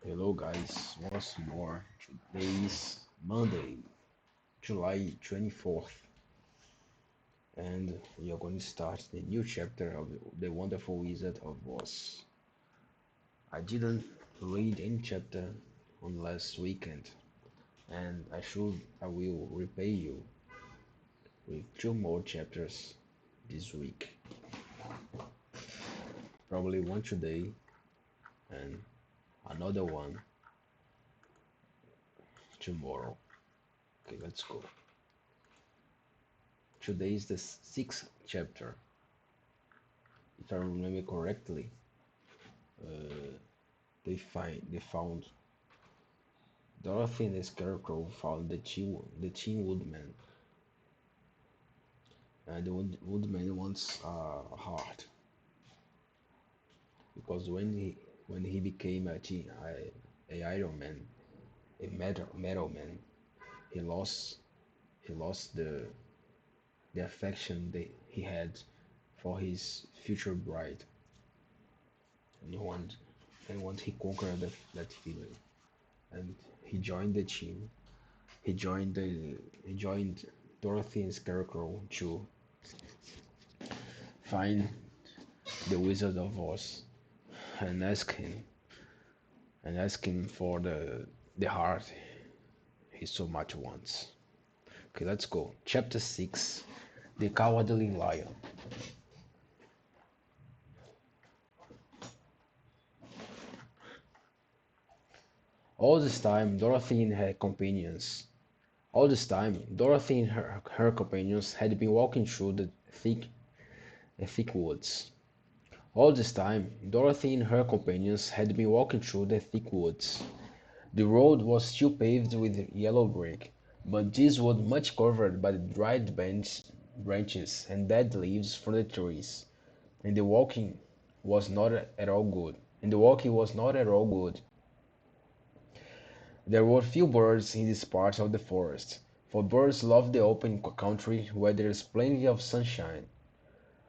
Hello guys, once more. Today is Monday, July 24th, and we are going to start the new chapter of The Wonderful Wizard of Oz. I didn't read any chapter on last weekend, and I will repay you with two more chapters this week. Probably one today and another one tomorrow. Okay, let's go. Today is the sixth chapter, if I remember correctly. Uh, they found Dorothy and the Scarecrow found the Tin Woodman, and the Woodman wants a heart because when he became a Iron Man, a metal man, he lost he lost the affection that he had for his future bride, and once he conquered that feeling, and he joined the team. He joined Dorothy and Scarecrow to find the Wizard of Oz and ask him for the heart he so much wants. Okay, let's go. Chapter 6: The Cowardly Lion. All this time, Dorothy and her companions. All this time, Dorothy and her companions had been walking through the thick woods. All this time, Dorothy and her companions had been walking through the thick woods. The road was still paved with yellow brick, but this was much covered by the dried branches and dead leaves from the trees, and the walking was not at all good. And the walking was not at all good. There were few birds in this part of the forest, for birds love the open country where there is plenty of sunshine.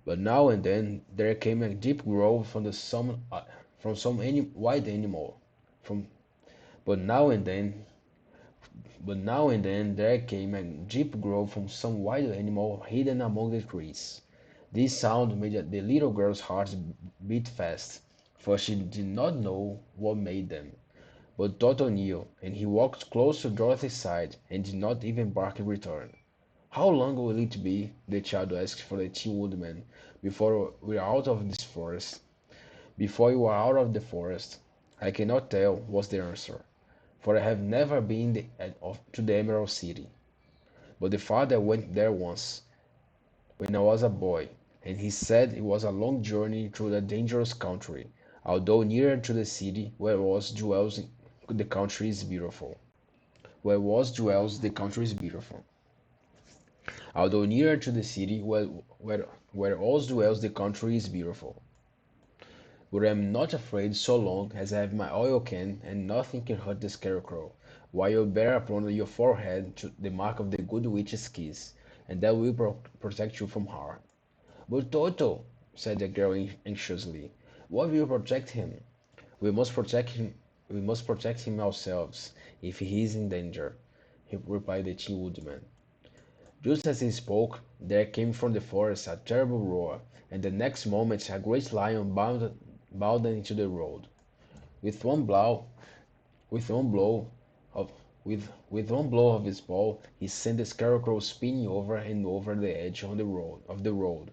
But now and then there came a deep growl from some wild animal. From but now and then But now and then there came a deep growl from some wild animal hidden among the trees. This sound made the little girl's heart beat fast, for she did not know what made them. But Toto knew, and he walked close to Dorothy's side and did not even bark in return. "How long will it be," the child asked for the Tin Woodman, "before we are out of this forest?" "Before you are out of the forest, I cannot tell," was the answer, "for I have never been to the Emerald City. But the father went there once, when I was a boy, and he said it was a long journey through a dangerous country, although nearer to the city where Oz dwells the country is beautiful. Where Oz dwells the country is beautiful. Although nearer to the city where Oz dwells the country is beautiful. But I am not afraid so long as I have my oil can and nothing can hurt the Scarecrow, while you bear upon your forehead the mark of the Good Witch's kiss, and that will protect you from harm." "But Toto," said the girl anxiously, "what will protect him?" "We must protect him. We must protect him ourselves, if he is in danger," replied the Tin Woodman. Just as he spoke, there came from the forest a terrible roar, and the next moment a great lion bounded into the road. With one blow, with one blow of with one blow of his paw, he sent the Scarecrow spinning over and over the edge of the road,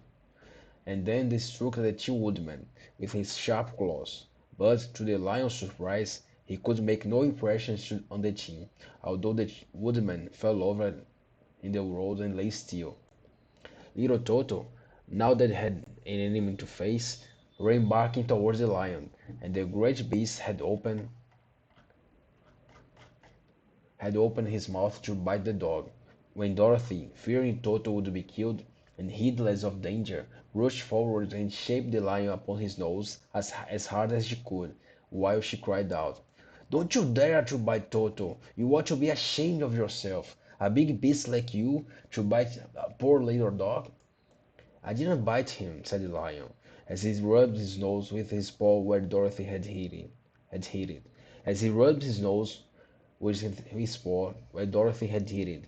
and then they struck the Tin Woodman with his sharp claws. But, to the lion's surprise, he could make no impression on the tin, although the woodman fell over in the road and lay still. Little Toto, now that he had an enemy to face, ran barking towards the lion, and the great beast had opened his mouth to bite the dog, when Dorothy, fearing Toto would be killed, and heedless of danger, rushed forward and shaped the lion upon his nose as hard as she could, while she cried out, "Don't you dare to bite Toto! You ought to be ashamed of yourself! A big beast like you to bite a poor little dog!" "I didn't bite him," said the lion, as he rubbed his nose with his paw where Dorothy had hit it, as he rubbed his nose with his paw where Dorothy had hit it.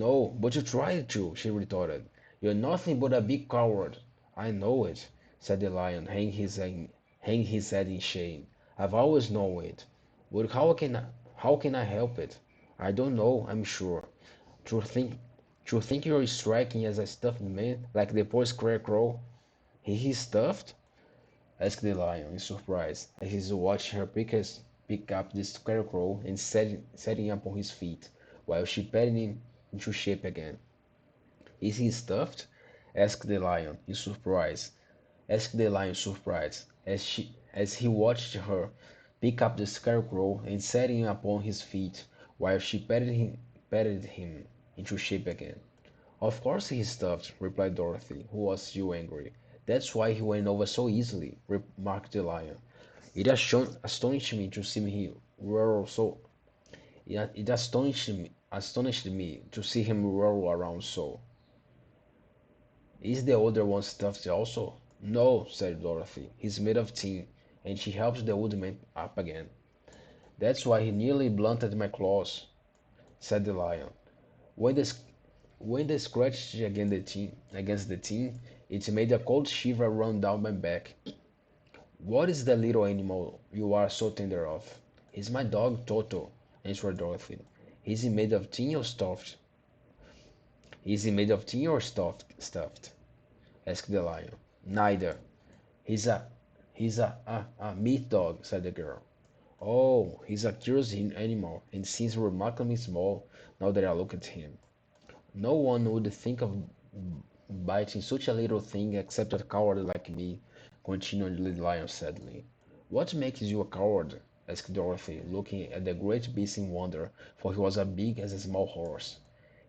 "No, but you tried to," she retorted. "You're nothing but a big coward." "I know it," said the lion, hanging his head in shame. "I've always known it. But how can I help it? I don't know, I'm sure. To think, to think you're striking as a stuffed man, like the poor scarecrow." "He is stuffed?" asked the lion, in surprise, as he watched her pick up the scarecrow and set him upon his feet, while she patted him into shape again. "Is he stuffed?" asked the lion, in surprise. As he watched her pick up the scarecrow and set him upon his feet, while she patted him into shape again. "Of course he is stuffed," replied Dorothy, who was still angry. "That's why he went over so easily," remarked the lion. "It astonished me to see him whirl so. It astonished me to see him whirl around so." "Is the other one stuffed also?" "No," said Dorothy. "He's made of tin," and she helped the old man up again. "That's why he nearly blunted my claws," said the lion. When the when they scratched against the tin, it made a cold shiver run down my back. "What is the little animal you are so tender of?" "He's my dog Toto," answered Dorothy. "Is he made of tin or stuffed?" "Is he made of tin or stuffed?" asked the lion. "Neither. He's a he's a meat dog," said the girl. "Oh, he's a curious animal, and seems remarkably small now that I look at him. No one would think of biting such a little thing except a coward like me," continued the lion sadly. "What makes you a coward?" asked Dorothy, looking at the great beast in wonder, for he was as big as a small horse.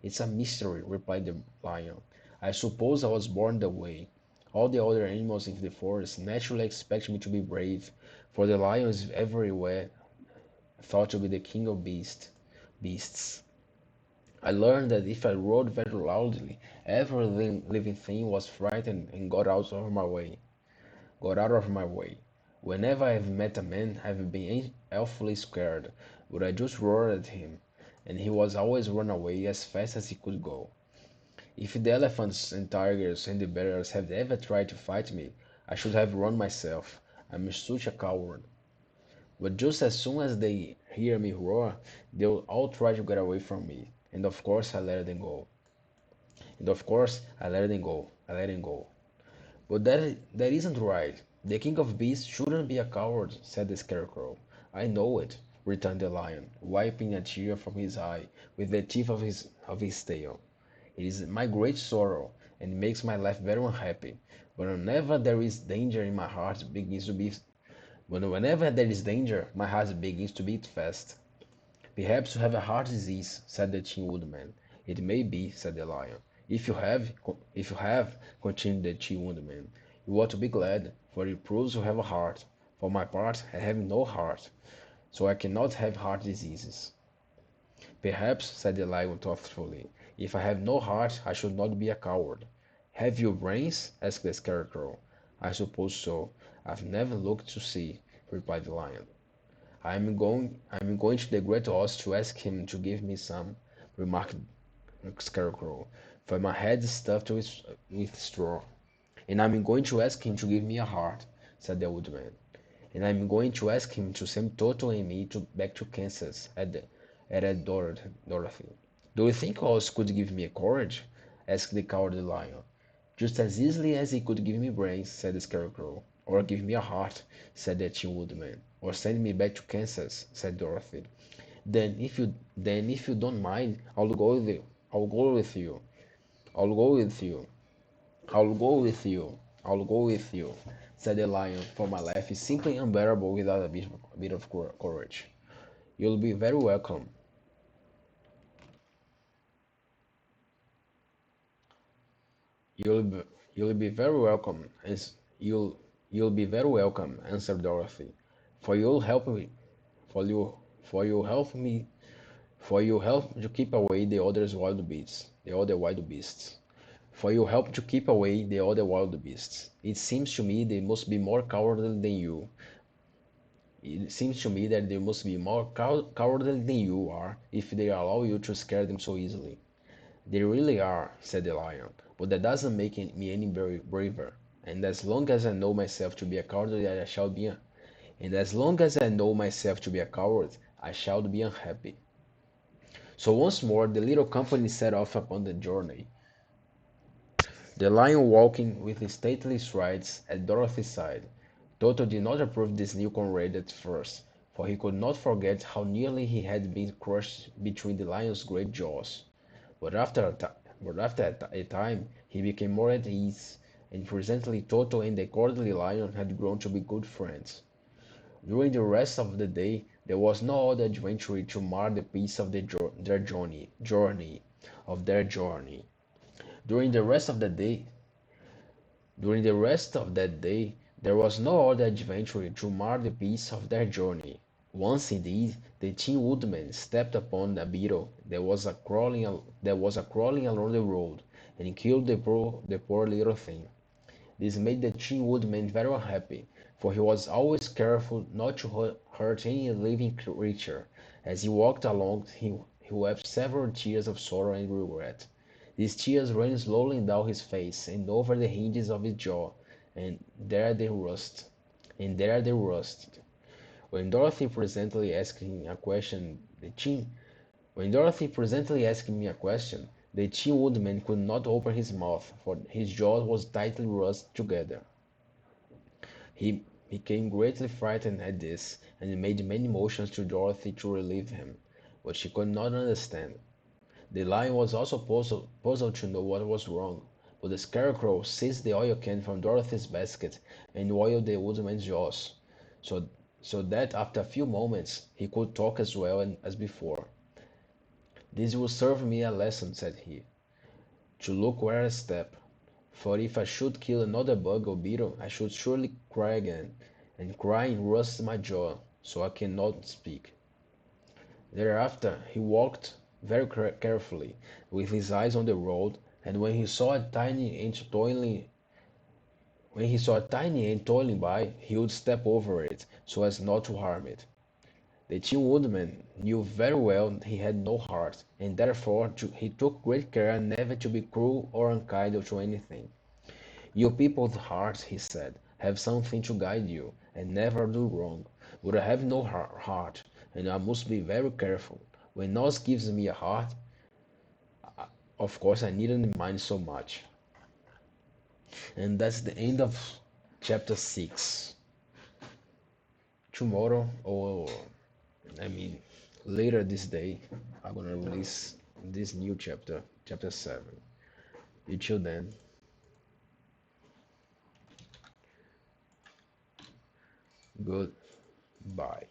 "It's a mystery," replied the lion. "I suppose I was born that way. All the other animals in the forest naturally expect me to be brave, for the lion is everywhere thought to be the king of beasts. I learned that if I roared very loudly, every living thing was frightened and got out of my way. Whenever I have met a man, I have been awfully scared, but I just roared at him, and he was always run away as fast as he could go. If the elephants and tigers and the bears had ever tried to fight me, I should have run myself. I'm such a coward. But just as soon as they hear me roar, they'll all try to get away from me, and of course I let them go. And of course I let them go. I let them go. "But that isn't right. The king of beasts shouldn't be a coward," said the scarecrow. "I know it," returned the lion, wiping a tear from his eye with the tip of his tail. "It is my great sorrow, and makes my life very unhappy. But whenever there is danger in my heart begins to beat but whenever there is danger, my heart begins to beat fast." "Perhaps you have a heart disease," said the Tin Woodman. "It may be," said the lion. If you have," continued the Tin Woodman, "you ought to be glad, for it proves you have a heart. For my part, I have no heart, so I cannot have heart diseases." "Perhaps," said the lion thoughtfully, "if I have no heart, I should not be a coward." "Have you brains?" asked the scarecrow. "I suppose so. I've never looked to see," replied the lion. I'm going to the great Oz to ask him to give me some," remarked Scarecrow, "for my head is stuffed with straw." "And I'm going to ask him to give me a heart," said the old man. "And I'm going to ask him to send Toto and me back to Kansas," added Dorothy. "Do you think Oz could give me courage?" asked the Cowardly Lion. "Just as easily as he could give me brains," said the Scarecrow. "Or give me a heart," said the Tin Woodman. "Or send me back to Kansas," said Dorothy. Then if you don't mind, I'll go with you. I'll go with you. I'll go with you. I'll go with you," said the lion, "for my life is simply unbearable without a bit of courage. You'll be very welcome. You'll be, you'll be very welcome, you'll be very welcome," answered Dorothy. "For you'll help me, for you help me, for you help to keep away the other wild beasts. For you help to keep away the other wild beasts. It seems to me they must be more cowardly than you, It seems to me that they must be more cowardly than you are if they allow you to scare them so easily. They really are, said the lion, but that doesn't make me any braver. And as long as I know myself to be a coward, I shall be. And as long as I know myself to be a coward, I shall be unhappy. So once more the little company set off upon the journey, the lion walking with stately strides at Dorothy's side. Toto did not approve this new comrade at first, for he could not forget how nearly he had been crushed between the lion's great jaws. But after a time he became more at ease, and presently Toto and the Cowardly Lion had grown to be good friends. During the rest of the day there was no other adventure to mar the peace of their journey. During the rest of the day, During the rest of that day there was no other adventure to mar the peace of their journey. Once indeed the Tin Woodman stepped upon a beetle that was a crawling along the road, and killed the poor little thing. This made the Tin Woodman very unhappy, for he was always careful not to hurt any living creature. As he walked along he wept several tears of sorrow and regret. These tears ran slowly down his face and over the hinges of his jaw, and there they rusted. When Dorothy presently asked him a question, the Tin Woodman could not open his mouth, for his jaw was tightly rusted together. He became greatly frightened at this, and made many motions to Dorothy to relieve him, but she could not understand. The lion was also puzzled to know what was wrong, but the Scarecrow seized the oil can from Dorothy's basket and oiled the woodman's jaws, so, so that after a few moments he could talk as well as before. "This will serve me a lesson," said he, "to look where I step, for if I should kill another bug or beetle I should surely cry again, and crying rusts my jaw, so I cannot speak." Thereafter he walked very carefully, with his eyes on the road, and when he saw a tiny ant toiling by, he would step over it, so as not to harm it. The Tin Woodman knew very well he had no heart, and therefore he took great care never to be cruel or unkind to anything. "You people's hearts," he said, "have something to guide you, and never do wrong. But I have no heart, and I must be very careful. When Oz gives me a heart, of course I needn't mind so much." And that's the end of chapter 6. Tomorrow, or I mean later this day, I'm gonna release this new chapter, chapter 7. Until then, goodbye.